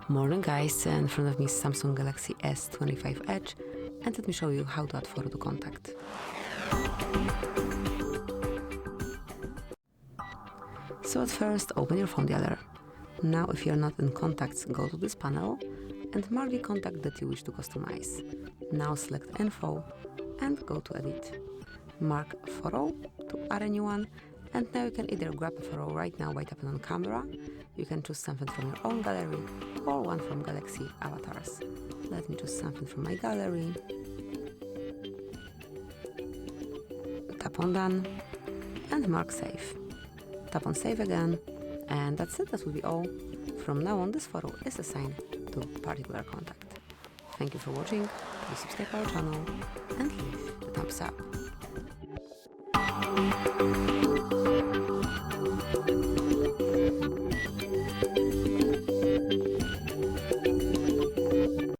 Morning guys, in front of me is Samsung Galaxy S25 Edge, and let me show you how to add photo to contact. So at first, open your phone dialer. Now if you're not in contacts, go to this panel and mark the contact that you wish to customize. Now select Info and go to Edit. Mark Photo to add a new one, and now you can either grab a photo right now by tapping on Camera. You can choose something from your own gallery or one from Galaxy avatars. Let me choose something from my gallery. Tap on Done and mark Save. Tap on Save again, and that's it. That will be all. From now on, this photo is assigned to a particular contact. Thank you for watching. Please subscribe our channel and leave the thumbs up.